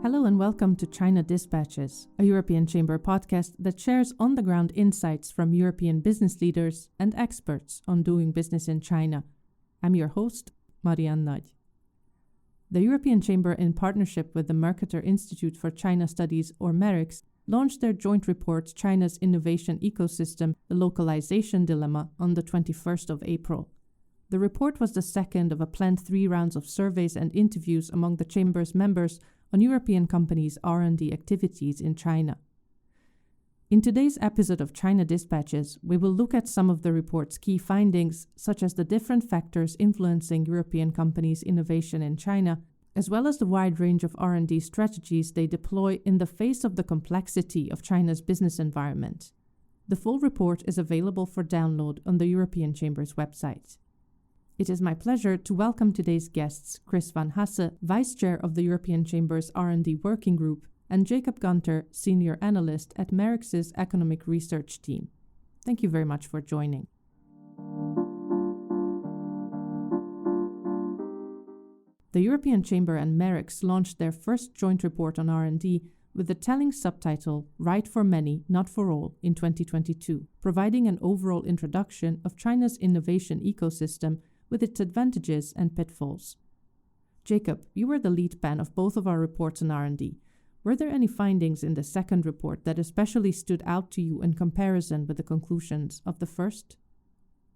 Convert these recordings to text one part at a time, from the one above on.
Hello and welcome to China Dispatches, a European Chamber podcast that shares on-the-ground insights from European business leaders and experts on doing business in China. I'm your host, Mariann Nagy. The European Chamber, in partnership with the Mercator Institute for China Studies, or MERICS, launched their joint report, China's Innovation Ecosystem, the Localization Dilemma, on the 21st of April. The report was the second of a planned 3 rounds of surveys and interviews among the Chamber's members on European companies' R&D activities in China. In today's episode of China Dispatches, we will look at some of the report's key findings, such as the different factors influencing European companies' innovation in China, as well as the wide range of R&D strategies they deploy in the face of the complexity of China's business environment. The full report is available for download on the European Chamber's website. It is my pleasure to welcome today's guests, Kris Van Gasse, Vice Chair of the European Chamber's R&D Working Group, and Jacob Gunter, Senior Analyst at MERICS Economic Research Team. Thank you very much for joining. The European Chamber and MERICS launched their first joint report on R&D with the telling subtitle, Right for Many, Not for All, in 2022, providing an overall introduction of China's innovation ecosystem with its advantages and pitfalls. Jacob, you were the lead pen of both of our reports on R&D. Were there any findings in the second report that especially stood out to you in comparison with the conclusions of the first?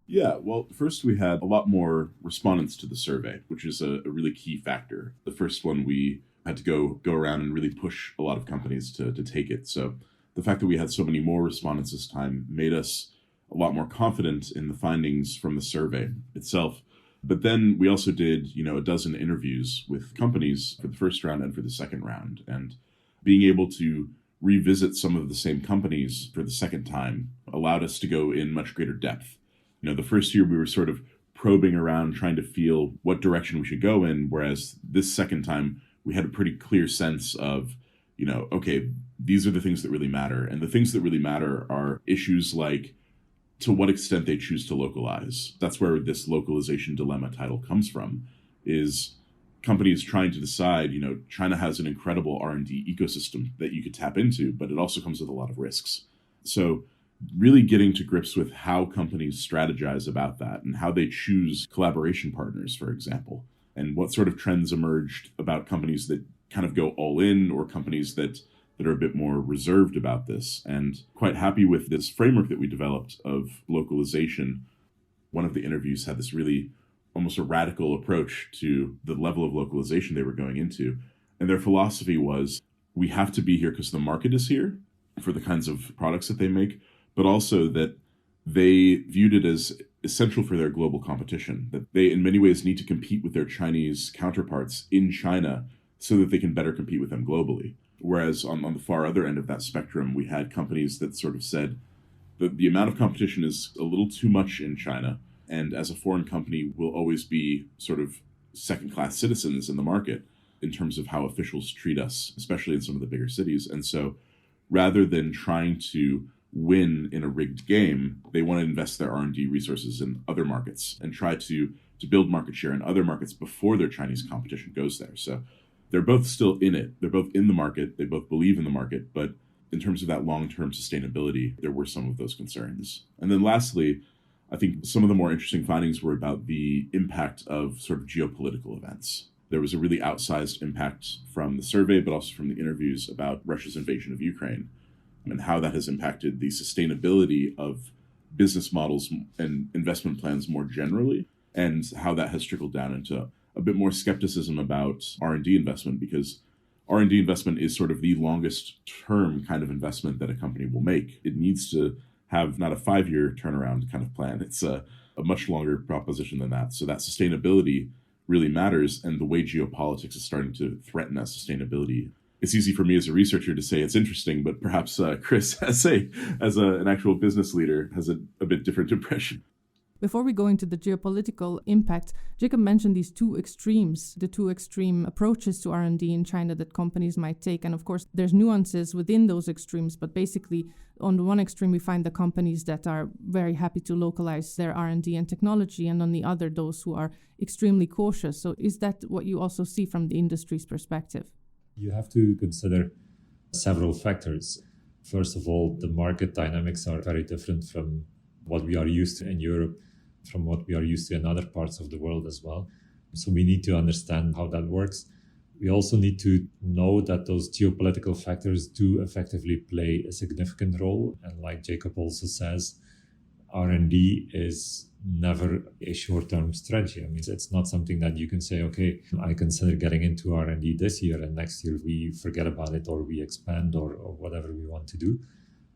Yeah, well, first we had a lot more respondents to the survey, which is a really key factor. The first one, we had to go around and really push a lot of companies to take it. So the fact that we had so many more respondents this time made us a lot more confident in the findings from the survey itself. But then we also did, a dozen interviews with companies for the first round and for the second round. And being able to revisit some of the same companies for the second time allowed us to go in much greater depth. The first year we were sort of probing around, trying to feel what direction we should go in, whereas this second time we had a pretty clear sense of, okay, these are the things that really matter. And the things that really matter are issues like to what extent they choose to localize. That's where this localization dilemma title comes from, is companies trying to decide, China has an incredible R&D ecosystem that you could tap into, but it also comes with a lot of risks. So really getting to grips with how companies strategize about that and how they choose collaboration partners, for example, and what sort of trends emerged about companies that kind of go all in or companies that are a bit more reserved about this. And quite happy with this framework that we developed of localization. One of the interviews had this really almost a radical approach to the level of localization they were going into. And their philosophy was, we have to be here because the market is here for the kinds of products that they make, but also that they viewed it as essential for their global competition, that they in many ways need to compete with their Chinese counterparts in China so that they can better compete with them globally. Whereas on the far other end of that spectrum, we had companies that sort of said that the amount of competition is a little too much in China, and as a foreign company, we'll always be sort of second-class citizens in the market in terms of how officials treat us, especially in some of the bigger cities. And so rather than trying to win in a rigged game, they want to invest their R&D resources in other markets and try to build market share in other markets before their Chinese competition goes there. So they're both still in it. They're both in the market. They both believe in the market. But in terms of that long-term sustainability, there were some of those concerns. And then lastly, I think some of the more interesting findings were about the impact of sort of geopolitical events. There was a really outsized impact from the survey, but also from the interviews about Russia's invasion of Ukraine and how that has impacted the sustainability of business models and investment plans more generally, and how that has trickled down into a bit more skepticism about R&D investment, because R&D investment is sort of the longest term kind of investment that a company will make. It needs to have not a 5-year turnaround kind of plan. It's a much longer proposition than that. So that sustainability really matters, and the way geopolitics is starting to threaten that sustainability. It's easy for me as a researcher to say it's interesting, but perhaps Kris, as an actual business leader, has a bit different impression. Before we go into the geopolitical impact, Jacob mentioned these two extremes, the two extreme approaches to R&D in China that companies might take. And of course, there's nuances within those extremes. But basically, on the one extreme, we find the companies that are very happy to localize their R&D and technology. And on the other, those who are extremely cautious. So is that what you also see from the industry's perspective? You have to consider several factors. First of all, the market dynamics are very different from what we are used to in Europe, from what we are used to in other parts of the world as well. So we need to understand how that works. We also need to know that those geopolitical factors do effectively play a significant role. And like Jacob also says, R&D is never a short-term strategy. I mean, it's not something that you can say, okay, I consider getting into R&D this year and next year we forget about it or we expand or whatever we want to do.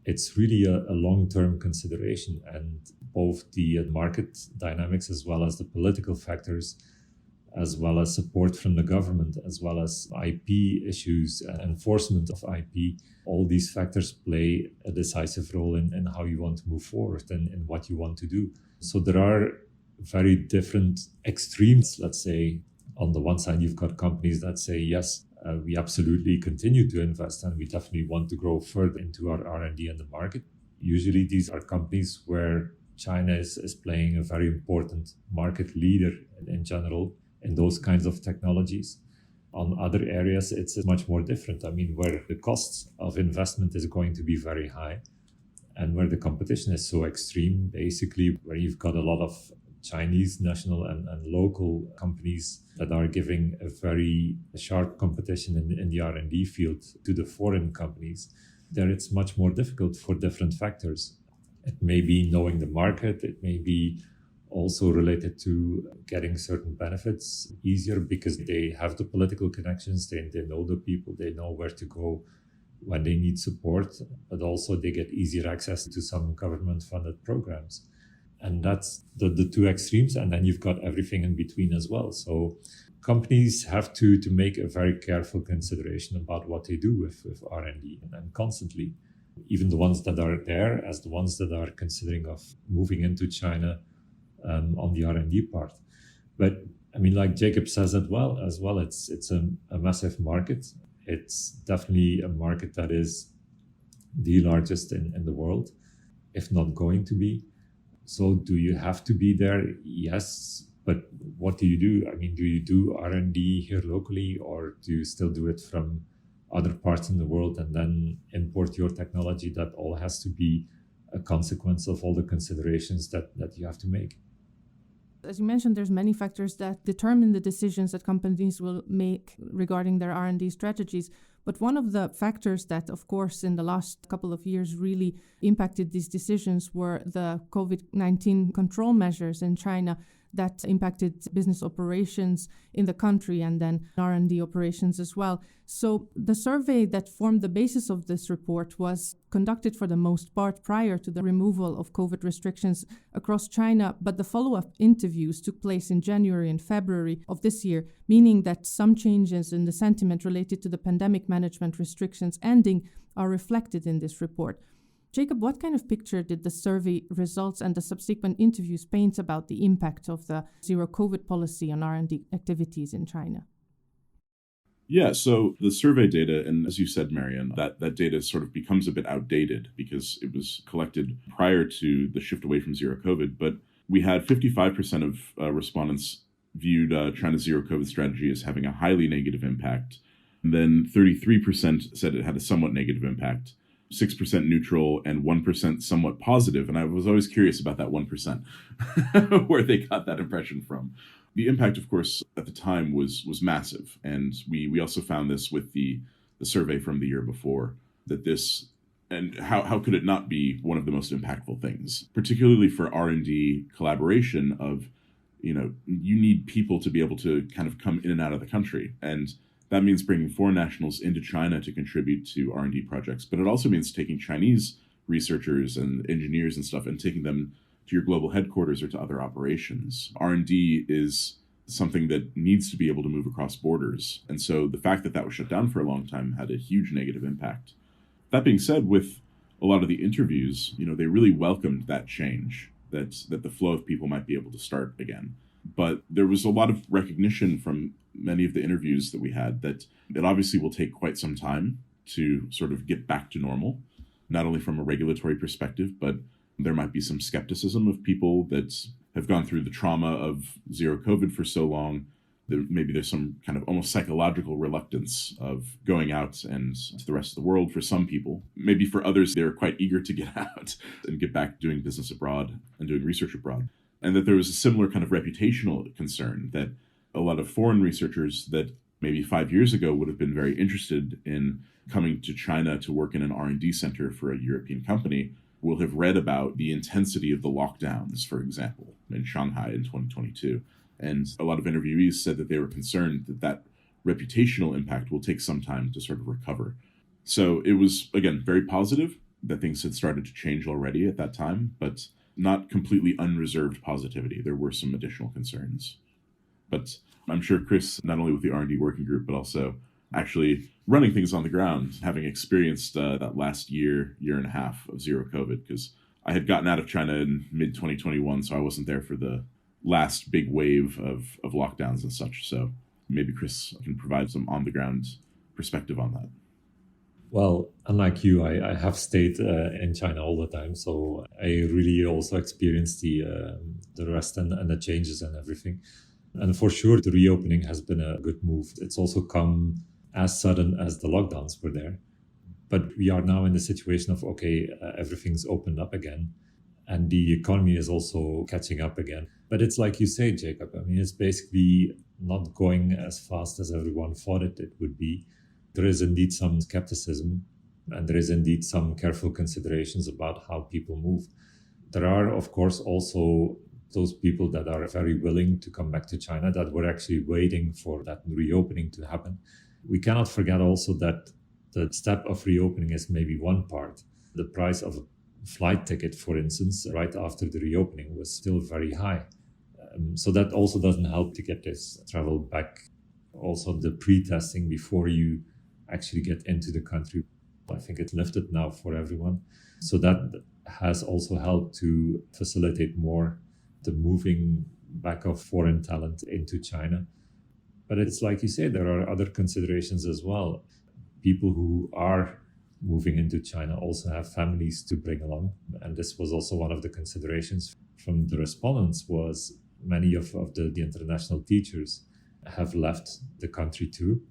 It's really a long-term consideration, and both the market dynamics as well as the political factors, as well as support from the government, as well as IP issues and enforcement of IP. All these factors play a decisive role in how you want to move forward and in what you want to do. So there are very different extremes, let's say. On the one side, you've got companies that say, yes, we absolutely continue to invest and we definitely want to grow further into our R&D in the market. Usually these are companies where China is playing a very important market leader in general in those kinds of technologies. On other areas, it's much more different. I mean, where the costs of investment is going to be very high and where the competition is so extreme, basically where you've got a lot of Chinese national and local companies that are giving a very sharp competition in the R&D field to the foreign companies. There it's much more difficult for different factors. It may be knowing the market, it may be also related to getting certain benefits easier because they have the political connections, they know the people, they know where to go when they need support, but also they get easier access to some government-funded programs. And that's the two extremes, and then you've got everything in between as well. So companies have to make a very careful consideration about what they do with R&D and constantly. Even the ones that are there as the ones that are considering of moving into China on the R&D part. But I mean, like Jacob says as well, it's a massive market. It's definitely a market that is the largest in the world, if not going to be. So do you have to be there? Yes. But what do you do? I mean, do you do R&D here locally, or do you still do it from other parts in the world and then import your technology? That all has to be a consequence of all the considerations that you have to make. As you mentioned, there's many factors that determine the decisions that companies will make regarding their R&D strategies. But one of the factors that, of course, in the last couple of years really impacted these decisions were the COVID-19 control measures in China that impacted business operations in the country and then R&D operations as well. So the survey that formed the basis of this report was conducted for the most part prior to the removal of COVID restrictions across China, but the follow-up interviews took place in January and February of this year, meaning that some changes in the sentiment related to the pandemic management restrictions ending are reflected in this report. Jacob, what kind of picture did the survey results and the subsequent interviews paint about the impact of the zero COVID policy on R&D activities in China? Yeah, so the survey data, and as you said, Mariann, that data sort of becomes a bit outdated because it was collected prior to the shift away from zero COVID. But we had 55% of respondents viewed China's zero COVID strategy as having a highly negative impact. And then 33% said it had a somewhat negative impact. 6% neutral, and 1% somewhat positive. And I was always curious about that 1%, where they got that impression from. The impact, of course, at the time was massive. And we also found this with the survey from the year before, that this, and how could it not be one of the most impactful things, particularly for R&D collaboration of, you need people to be able to kind of come in and out of the country. And that means bringing foreign nationals into China to contribute to R&D projects, but it also means taking Chinese researchers and engineers and stuff and taking them to your global headquarters or to other operations. R&D is something that needs to be able to move across borders. And so the fact that was shut down for a long time had a huge negative impact. That being said, with a lot of the interviews, they really welcomed that change, that the flow of people might be able to start again. But there was a lot of recognition from many of the interviews that we had that it obviously will take quite some time to sort of get back to normal, not only from a regulatory perspective, but there might be some skepticism of people that have gone through the trauma of zero COVID for so long, maybe there's some kind of almost psychological reluctance of going out and to the rest of the world for some people. Maybe for others, they're quite eager to get out and get back doing business abroad and doing research abroad. And that there was a similar kind of reputational concern that a lot of foreign researchers that maybe 5 years ago would have been very interested in coming to China to work in an R&D center for a European company will have read about the intensity of the lockdowns, for example, in Shanghai in 2022. And a lot of interviewees said that they were concerned that that reputational impact will take some time to sort of recover. So it was, again, very positive that things had started to change already at that time, but not completely unreserved positivity. There were some additional concerns. But I'm sure Kris, not only with the R&D working group, but also actually running things on the ground, having experienced that last year and a half of zero COVID, because I had gotten out of China in mid-2021, so I wasn't there for the last big wave of lockdowns and such. So maybe Kris can provide some on-the-ground perspective on that. Well, unlike you, I have stayed in China all the time, so I really also experienced the rest and the changes and everything. And for sure, the reopening has been a good move. It's also come as sudden as the lockdowns were there. But we are now in the situation of, everything's opened up again. And the economy is also catching up again. But it's like you say, Jacob, I mean, it's basically not going as fast as everyone thought it would be. There is indeed some skepticism, and there is indeed some careful considerations about how people move. There are, of course, also those people that are very willing to come back to China that were actually waiting for that reopening to happen. We cannot forget also that the step of reopening is maybe one part. The price of a flight ticket, for instance, right after the reopening was still very high. So that also doesn't help to get this travel back. Also the pre-testing before you actually get into the country, I think it's lifted now for everyone. So that has also helped to facilitate more the moving back of foreign talent into China. But it's like you say, there are other considerations as well. People who are moving into China also have families to bring along. And this was also one of the considerations from the respondents was many of the international teachers have left the country too.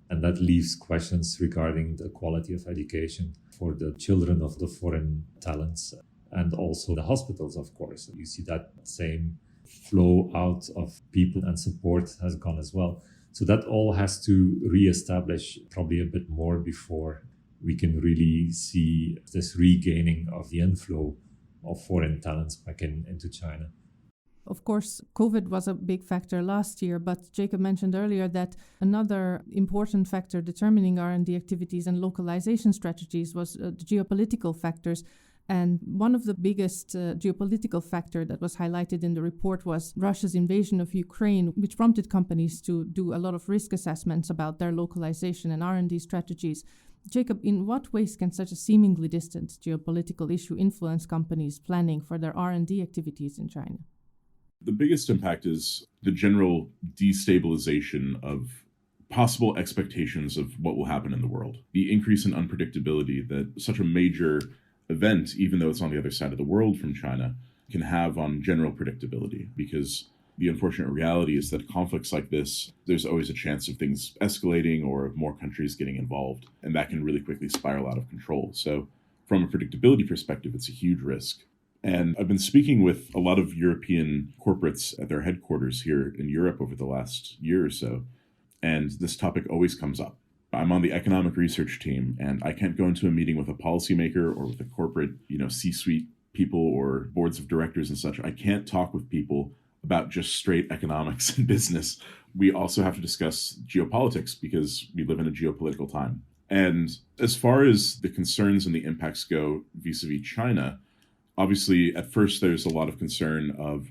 And that leaves questions regarding the quality of education for the children of the foreign talents and also the hospitals, of course. You see that same flow out of people and support has gone as well. So that all has to reestablish probably a bit more before we can really see this regaining of the inflow of foreign talents back into China. Of course, COVID was a big factor last year, but Jacob mentioned earlier that another important factor determining R&D activities and localization strategies was the geopolitical factors. And one of the biggest geopolitical factor that was highlighted in the report was Russia's invasion of Ukraine, which prompted companies to do a lot of risk assessments about their localization and R&D strategies. Jacob, in what ways can such a seemingly distant geopolitical issue influence companies planning for their R&D activities in China? The biggest impact is the general destabilization of possible expectations of what will happen in the world. The increase in unpredictability that such a major event, even though it's on the other side of the world from China, can have on general predictability. Because the unfortunate reality is that conflicts like this, there's always a chance of things escalating or of more countries getting involved, and that can really quickly spiral out of control. So from a predictability perspective, it's a huge risk. And I've been speaking with a lot of European corporates at their headquarters here in Europe over the last year or so, and this topic always comes up. I'm on the economic research team, and I can't go into a meeting with a policymaker or with a corporate, C-suite people or boards of directors and such. I can't talk with people about just straight economics and business. We also have to discuss geopolitics because we live in a geopolitical time. And as far as the concerns and the impacts go vis-a-vis China, obviously, at first, there's a lot of concern of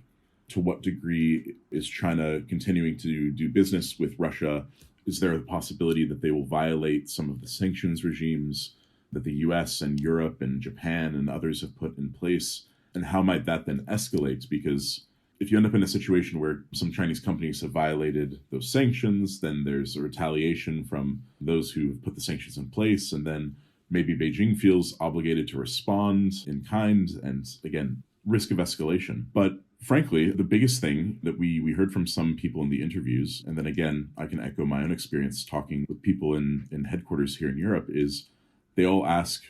to what degree is China continuing to do business with Russia? Is there a possibility that they will violate some of the sanctions regimes that the US and Europe and Japan and others have put in place? And how might that then escalate? Because if you end up in a situation where some Chinese companies have violated those sanctions, then there's a retaliation from those who have put the sanctions in place, and then maybe Beijing feels obligated to respond in kind, and again, risk of escalation. But Frankly, the biggest thing that we heard from some people in the interviews, and then again, I can echo my own experience talking with people in headquarters here in Europe, is they all ask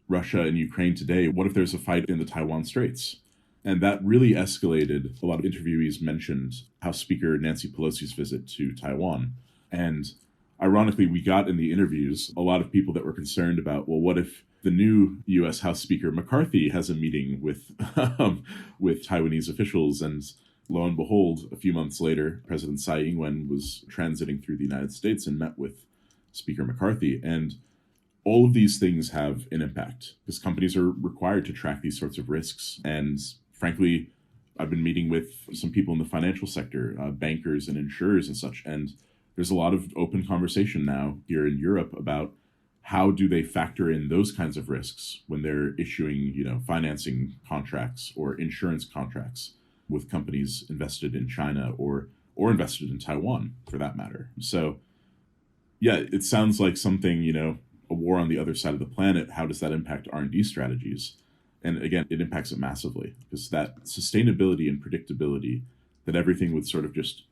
Russia and Ukraine today, what if there's a fight in the Taiwan Straits? And that really escalated. A lot of interviewees mentioned House Speaker Nancy Pelosi's visit to Taiwan. And ironically, we got in the interviews a lot of people that were concerned about, well, what if the new U.S. House Speaker McCarthy has a meeting with with Taiwanese officials? And lo and behold, a few months later, President Tsai Ing-wen was transiting through the United States and met with Speaker McCarthy. And all of these things have an impact because companies are required to track these sorts of risks. And frankly, I've been meeting with some people in the financial sector, bankers and insurers and such, and there's a lot of open conversation now here in Europe about how do they factor in those kinds of risks when they're issuing, financing contracts or insurance contracts with companies invested in China or invested in Taiwan, for that matter. So, yeah, it sounds like something, a war on the other side of the planet. How does that impact R&D strategies? And again, it impacts it massively because that sustainability and predictability, that everything would sort of just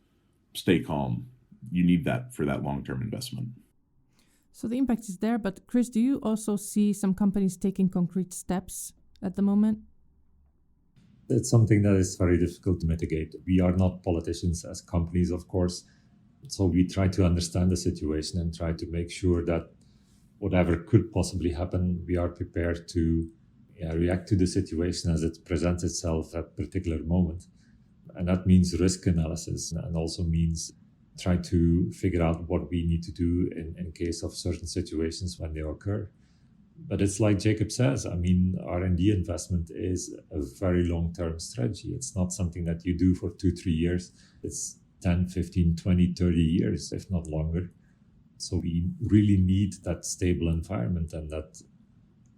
stay calm, you need that for that long-term investment. So the impact is there, but Kris, do you also see some companies taking concrete steps at the moment? It's something that is very difficult to mitigate. We are not politicians as companies, of course. So we try to understand the situation and try to make sure that whatever could possibly happen, we are prepared to react to the situation as it presents itself at a particular moment. And that means risk analysis and also means try to figure out what we need to do in case of certain situations when they occur. But it's like Jacob says, R&D investment is a very long-term strategy. It's not something that you do for 2-3 years. It's 10, 15, 20, 30 years, if not longer. So we really need that stable environment and that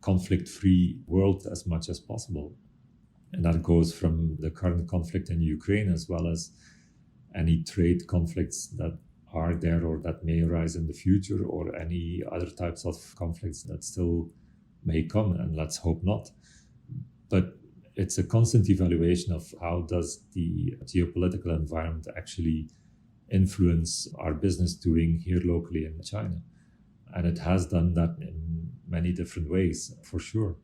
conflict-free world as much as possible. And that goes from the current conflict in Ukraine as well as any trade conflicts that are there or that may arise in the future, or any other types of conflicts that still may come, and let's hope not. But it's a constant evaluation of how does the geopolitical environment actually influence our business doing here locally in China. And it has done that in many different ways, for sure.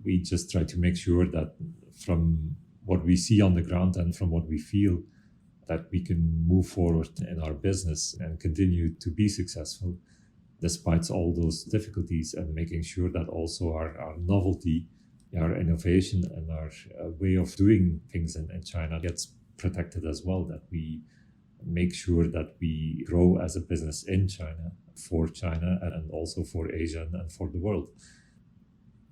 We just try to make sure that from what we see on the ground and from what we feel, that we can move forward in our business and continue to be successful despite all those difficulties, and making sure that also our novelty, our innovation and our way of doing things in China gets protected as well, that we make sure that we grow as a business in China, for China, and also for Asia and for the world.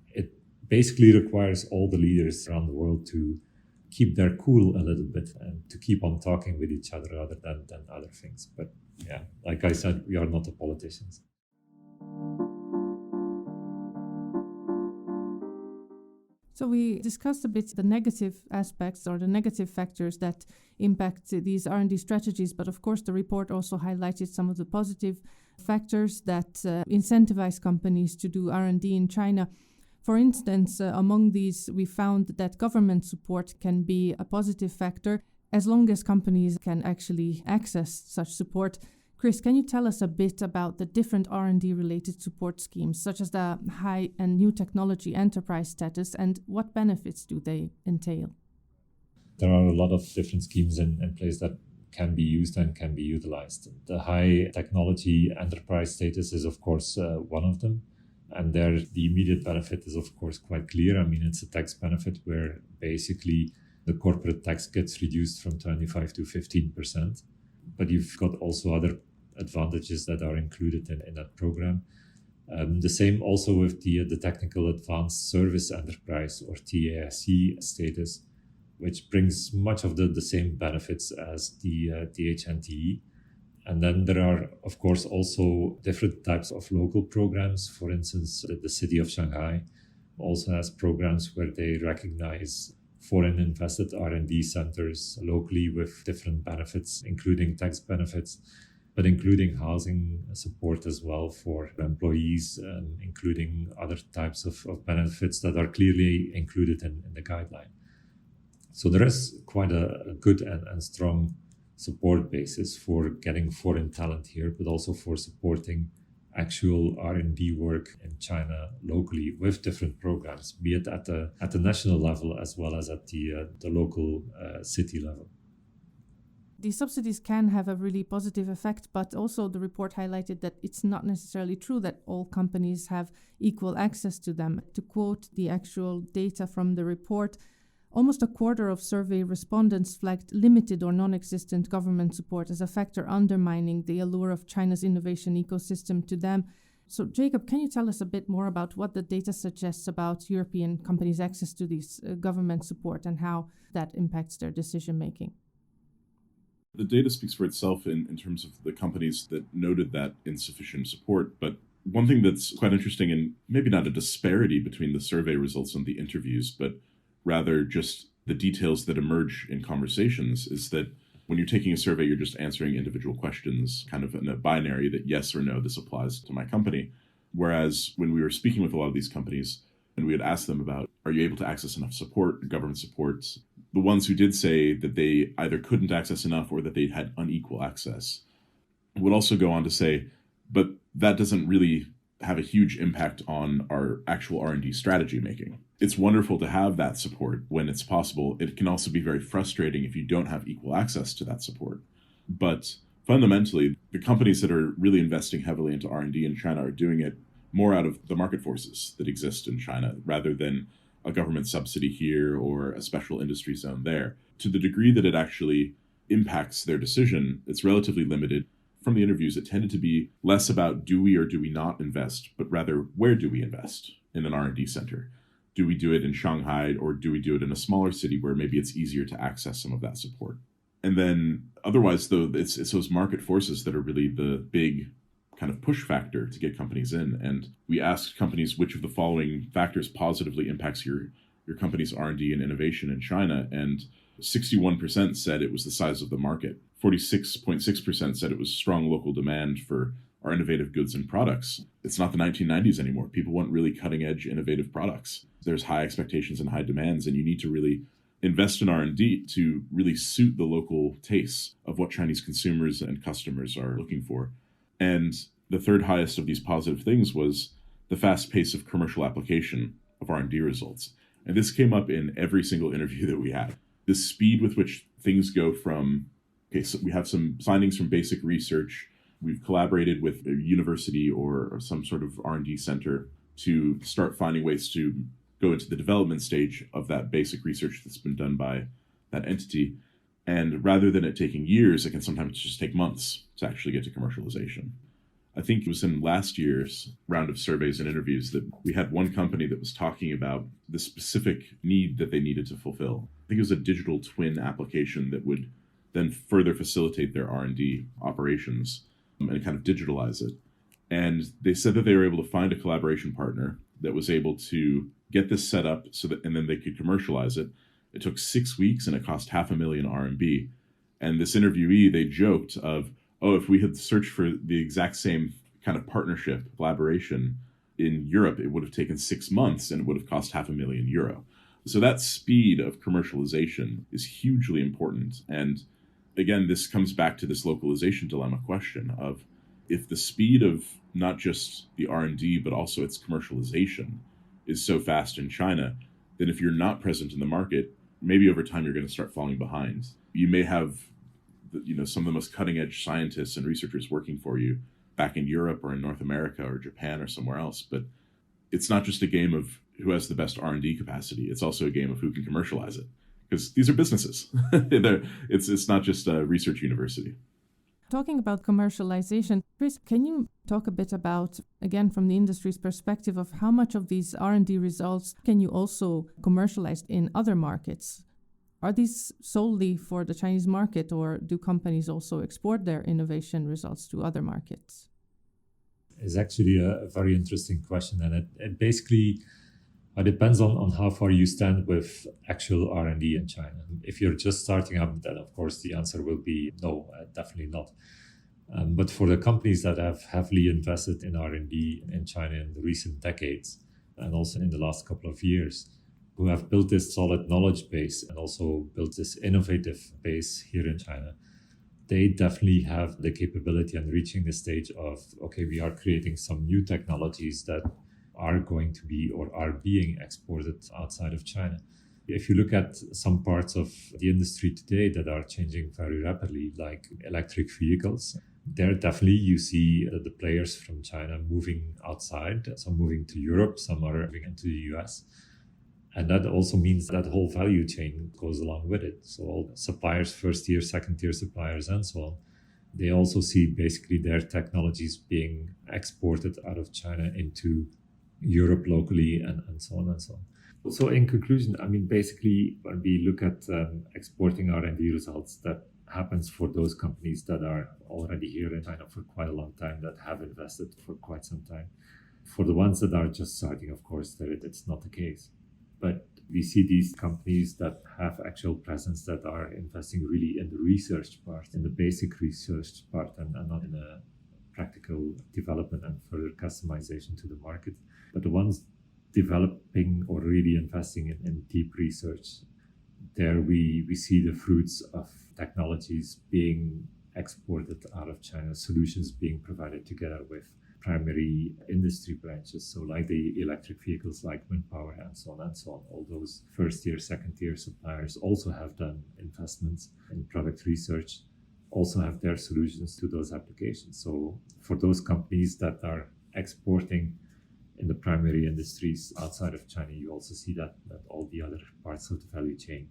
It basically requires all the leaders around the world to keep their cool a little bit and to keep on talking with each other rather than other things. But yeah, like I said, we are not the politicians. So we discussed a bit the negative aspects or the negative factors that impact these R&D strategies, but of course the report also highlighted some of the positive factors that incentivize companies to do R&D in China. For instance, among these, we found that government support can be a positive factor as long as companies can actually access such support. Kris, can you tell us a bit about the different R&D-related support schemes, such as the high and new technology enterprise status, and what benefits do they entail? There are a lot of different schemes in place that can be used and can be utilized. The high technology enterprise status is, of course, one of them. And there, the immediate benefit is, of course, quite clear. It's a tax benefit where basically the corporate tax gets reduced from 25 to 15%. But you've got also other advantages that are included in that program. The same also with the Technical Advanced Service Enterprise, or TASE status, which brings much of the same benefits as the HNTE. And then there are, of course, also different types of local programs. For instance, the city of Shanghai also has programs where they recognize foreign invested R&D centers locally with different benefits, including tax benefits, but including housing support as well for employees, and including other types of benefits that are clearly included in the guideline. So there is quite a good and strong support basis for getting foreign talent here, but also for supporting actual R&D work in China locally with different programs, be it at the national level as well as at the local city level. These subsidies can have a really positive effect, but also the report highlighted that it's not necessarily true that all companies have equal access to them. To quote the actual data from the report, almost a quarter of survey respondents flagged limited or non-existent government support as a factor undermining the allure of China's innovation ecosystem to them. So, Jacob, can you tell us a bit more about what the data suggests about European companies' access to these government support and how that impacts their decision-making? The data speaks for itself in terms of the companies that noted that insufficient support. But one thing that's quite interesting, and maybe not a disparity between the survey results and the interviews, but rather just the details that emerge in conversations, is that when you're taking a survey, you're just answering individual questions, kind of in a binary that yes or no, this applies to my company. Whereas when we were speaking with a lot of these companies, and we would ask them about, are you able to access enough support, government support? The ones who did say that they either couldn't access enough or that they had unequal access would also go on to say, but that doesn't really have a huge impact on our actual R&D strategy making. It's wonderful to have that support when it's possible. It can also be very frustrating if you don't have equal access to that support. But fundamentally, the companies that are really investing heavily into R&D in China are doing it more out of the market forces that exist in China rather than a government subsidy here or a special industry zone there. To the degree that it actually impacts their decision, it's relatively limited. From the interviews, it tended to be less about do we or do we not invest, but rather where do we invest in an R&D center? Do we do it in Shanghai or do we do it in a smaller city where maybe it's easier to access some of that support? And then otherwise, though, it's those market forces that are really the big kind of push factor to get companies in. And we asked companies which of the following factors positively impacts your company's R&D and innovation in China. And 61% said it was the size of the market. 46.6% said it was strong local demand for our innovative goods and products. It's not the 1990s anymore. People want really cutting edge innovative products. There's high expectations and high demands, and you need to really invest in R&D to really suit the local tastes of what Chinese consumers and customers are looking for. And the third highest of these positive things was the fast pace of commercial application of R&D results. And this came up in every single interview that we had. The speed with which things go from, okay, so we have some findings from basic research. We've collaborated with a university or some sort of R&D center to start finding ways to go into the development stage of that basic research that's been done by that entity. And rather than it taking years, it can sometimes just take months to actually get to commercialization. I think it was in last year's round of surveys and interviews that we had one company that was talking about the specific need that they needed to fulfill. I think it was a digital twin application that would then further facilitate their R&D operations and kind of digitalize it. And they said that they were able to find a collaboration partner that was able to get this set up so that, and then they could commercialize it. It took 6 weeks and it cost $500,000 RMB. And this interviewee, they joked of, oh, if we had searched for the exact same kind of partnership, collaboration in Europe, it would have taken 6 months and it would have cost €500,000. So that speed of commercialization is hugely important. And again, this comes back to this localization dilemma question of if the speed of not just the R&D, but also its commercialization is so fast in China, then if you're not present in the market, maybe over time you're going to start falling behind. You may have some of the most cutting edge scientists and researchers working for you back in Europe or in North America or Japan or somewhere else, but it's not just a game of who has the best R&D capacity. It's also a game of who can commercialize it, because these are businesses. It's not just a research university. Talking about commercialization, Kris, can you talk a bit about, again, from the industry's perspective, of how much of these R&D results can you also commercialize in other markets? Are these solely for the Chinese market, or do companies also export their innovation results to other markets? It's actually a very interesting question, and it basically depends on how far you stand with actual R&D in China. If you're just starting up, then of course the answer will be no, definitely not. But for the companies that have heavily invested in R&D in China in the recent decades, and also in the last couple of years, who have built this solid knowledge base and also built this innovative base here in China, they definitely have the capability and reaching the stage of, okay, we are creating some new technologies that are going to be or are being exported outside of China. If you look at some parts of the industry today that are changing very rapidly, like electric vehicles, there definitely you see the players from China moving outside, some moving to Europe, some are moving into the US. And that also means that whole value chain goes along with it. So all suppliers, first tier, second tier suppliers, and so on, they also see basically their technologies being exported out of China into Europe locally and so on and so on. So in conclusion, I mean, basically, when we look at exporting R&D results, that happens for those companies that are already here in China for quite a long time, that have invested for quite some time. For the ones that are just starting, of course, it's not the case. But we see these companies that have actual presence that are investing really in the research part, in the basic research part, and not in a practical development and further customization to the market. But the ones developing or really investing in deep research, there we see the fruits of technologies being exported out of China, solutions being provided together with primary industry branches, so like the electric vehicles, like wind power, and so on and so on. All those first tier, second tier suppliers also have done investments in product research, also have their solutions to those applications. So for those companies that are exporting in the primary industries outside of China, you also see that all the other parts of the value chain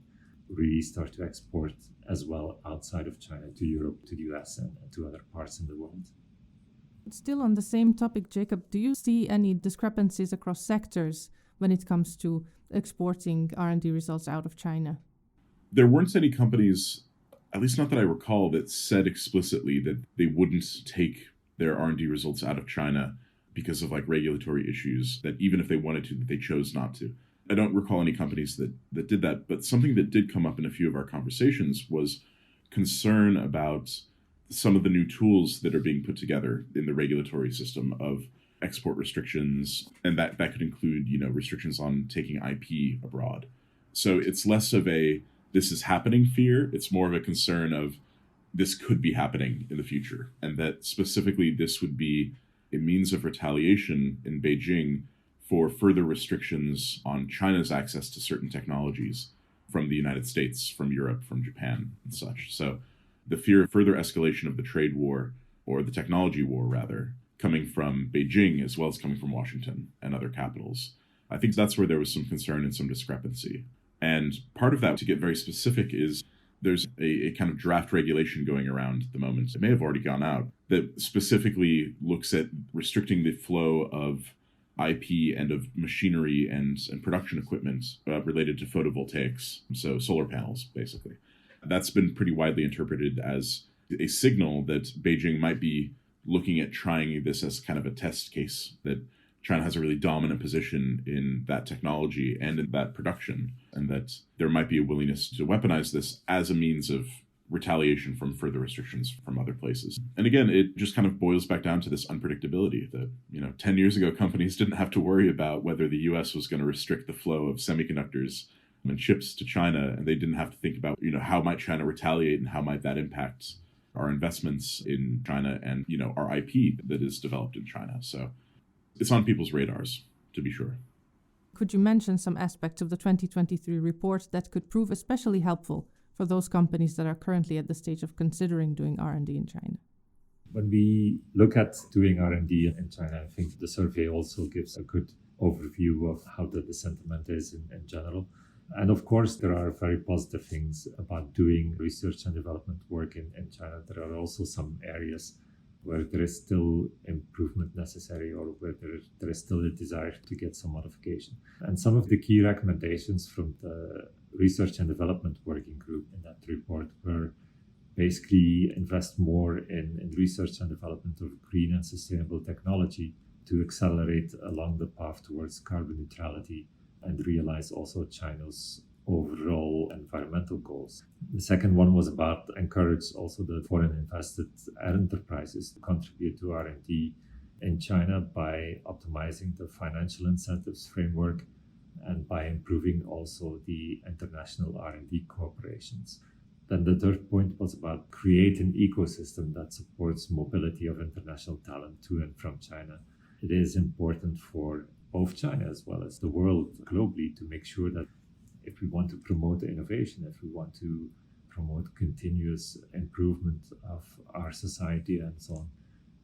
really start to export as well outside of China to Europe, to the US, and to other parts in the world. Still on the same topic, Jacob, do you see any discrepancies across sectors when it comes to exporting R&D results out of China? There weren't any companies, at least not that I recall, that said explicitly that they wouldn't take their R&D results out of China because of like regulatory issues, that even if they wanted to, that they chose not to. I don't recall any companies that did that, but something that did come up in a few of our conversations was concern about some of the new tools that are being put together in the regulatory system of export restrictions, and that could include, restrictions on taking IP abroad. So it's less of a this is happening fear, it's more of a concern of this could be happening in the future, and that specifically this would be a means of retaliation in Beijing for further restrictions on China's access to certain technologies from the United States, from Europe, from Japan, and such. So the fear of further escalation of the trade war, or the technology war rather, coming from Beijing as well as coming from Washington and other capitals. I think that's where there was some concern and some discrepancy. And part of that, to get very specific, is there's a kind of draft regulation going around at the moment. It may have already gone out, that specifically looks at restricting the flow of IP and of machinery and production equipment related to photovoltaics, so solar panels, basically. That's been pretty widely interpreted as a signal that Beijing might be looking at trying this as kind of a test case, that China has a really dominant position in that technology and in that production, and that there might be a willingness to weaponize this as a means of retaliation from further restrictions from other places. And again, it just kind of boils back down to this unpredictability that, 10 years ago, companies didn't have to worry about whether the US was going to restrict the flow of semiconductors and chips to China, and they didn't have to think about, how might China retaliate and how might that impact our investments in China and, our IP that is developed in China. So it's on people's radars, to be sure. Could you mention some aspects of the 2023 report that could prove especially helpful for those companies that are currently at the stage of considering doing R&D in China? When we look at doing R&D in China, I think the survey also gives a good overview of how the sentiment is in general. And of course, there are very positive things about doing research and development work in China. There are also some areas where there is still improvement necessary, or where there is still a desire to get some modification. And some of the key recommendations from the Research and Development Working Group in that report were basically invest more in research and development of green and sustainable technology to accelerate along the path towards carbon neutrality and realize also China's overall environmental goals. The second one was about encourage also the foreign invested enterprises to contribute to R&D in China by optimizing the financial incentives framework and by improving also the international R&D cooperations. Then the third point was about create an ecosystem that supports mobility of international talent to and from China. It is important for both China as well as the world globally to make sure that if we want to promote innovation, if we want to promote continuous improvement of our society and so on,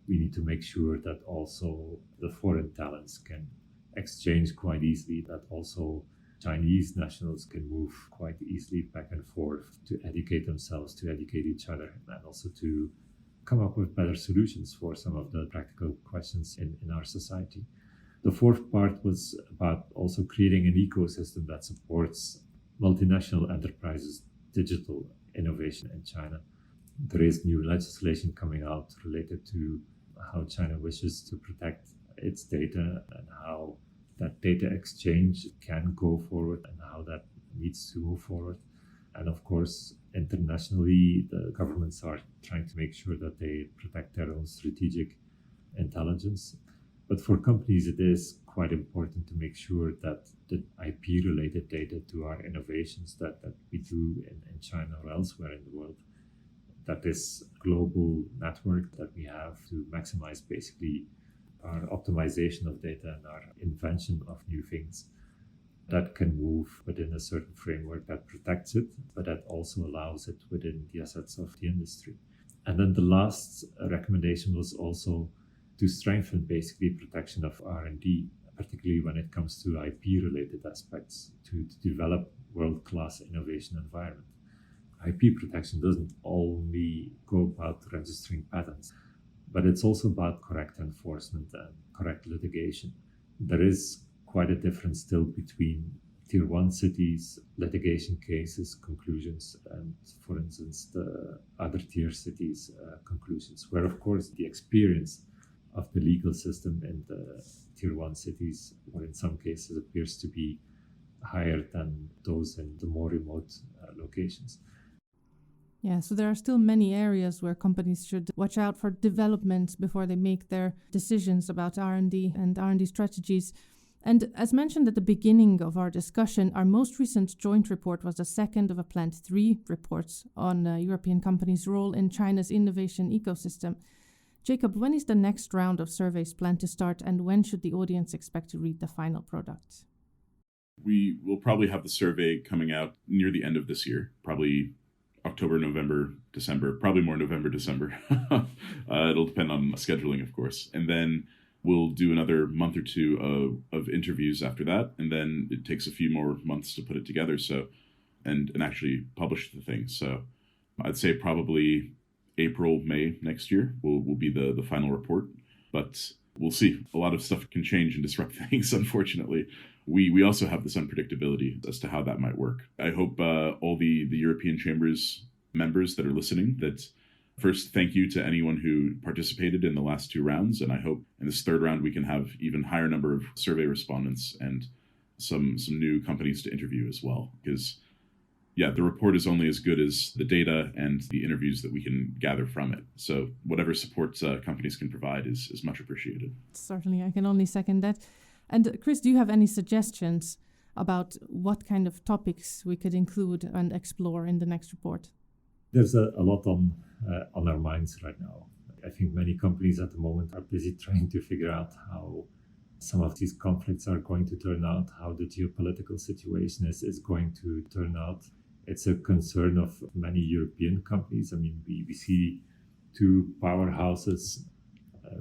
we need to make sure that also the foreign talents can exchange quite easily, that also Chinese nationals can move quite easily back and forth to educate themselves, to educate each other, and also to come up with better solutions for some of the practical questions in our society. The fourth part was about also creating an ecosystem that supports multinational enterprises' digital innovation in China. There is new legislation coming out related to how China wishes to protect its data and how that data exchange can go forward and how that needs to move forward. And of course, internationally, the governments are trying to make sure that they protect their own strategic intelligence. But for companies, it is quite important to make sure that the IP-related data to our innovations that we do in China or elsewhere in the world, that this global network that we have to maximize basically our optimization of data and our invention of new things, that can move within a certain framework that protects it, but that also allows it within the assets of the industry. And then the last recommendation was also to strengthen basically protection of R&D, particularly when it comes to IP-related aspects, to develop world-class innovation environment. IP protection doesn't only go about registering patents, but it's also about correct enforcement and correct litigation. There is quite a difference still between tier 1 cities, litigation cases, conclusions, and for instance, the other tier cities conclusions, where of course the experience of the legal system in the tier 1 cities, or in some cases appears to be higher than those in the more remote locations. Yeah, so there are still many areas where companies should watch out for developments before they make their decisions about R&D and R&D strategies. And as mentioned at the beginning of our discussion, our most recent joint report was the second of a planned 3 reports on European companies' role in China's innovation ecosystem. Jacob, when is the next round of surveys planned to start, and when should the audience expect to read the final product? We will probably have the survey coming out near the end of this year, probably October, November, December, probably more November, December. It'll depend on scheduling, of course. And then we'll do another month or two of interviews after that. And then it takes a few more months to put it together. So, and actually publish the thing. So I'd say probably April, May next year will be the final report. But we'll see. A lot of stuff can change and disrupt things, unfortunately. We also have this unpredictability as to how that might work. I hope all the European Chamber's members that are listening, that first, thank you to anyone who participated in the last 2 rounds. And I hope in this 3rd round, we can have even higher number of survey respondents and some new companies to interview as well. Because, yeah, the report is only as good as the data and the interviews that we can gather from it. So whatever support companies can provide is much appreciated. Certainly, I can only second that. And Kris, do you have any suggestions about what kind of topics we could include and explore in the next report? There's a lot on our minds right now. I think many companies at the moment are busy trying to figure out how some of these conflicts are going to turn out, how the geopolitical situation is going to turn out. It's a concern of many European companies. I mean, we see 2 powerhouses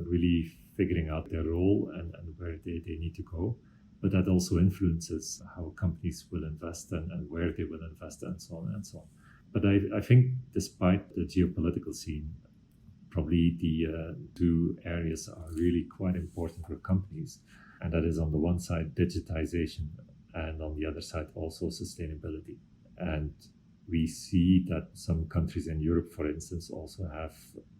really figuring out their role and where they need to go. But that also influences how companies will invest and where they will invest and so on and so on. But I think despite the geopolitical scene, probably the 2 areas are really quite important for companies. And that is on the one side, digitization, and on the other side, also sustainability. And we see that some countries in Europe, for instance, also have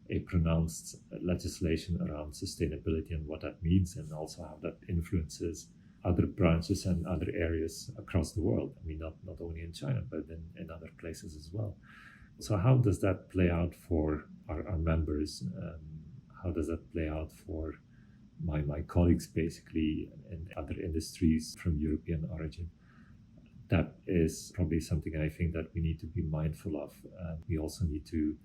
a pronounced legislation around sustainability and what that means, and also how that influences other branches and other areas across the world. I mean, not only in China, but in other places as well. So how does that play out for our members? How does that play out for my colleagues basically in other industries from European origin. That is probably something I think that we need to be mindful of. We also need to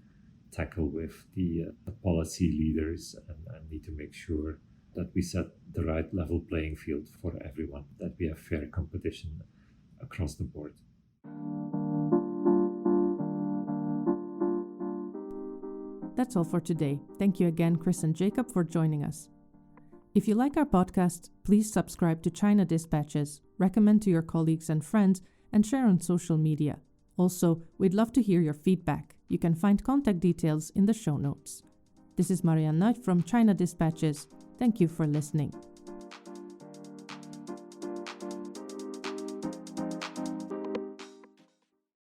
tackle with the policy leaders and need to make sure that we set the right level playing field for everyone, that we have fair competition across the board. That's all for today. Thank you again, Kris and Jacob, for joining us. If you like our podcast, please subscribe to China Dispatches, recommend to your colleagues and friends, and share on social media. Also, we'd love to hear your feedback. You can find contact details in the show notes. This is Mariann Nagy from China Dispatches. Thank you for listening.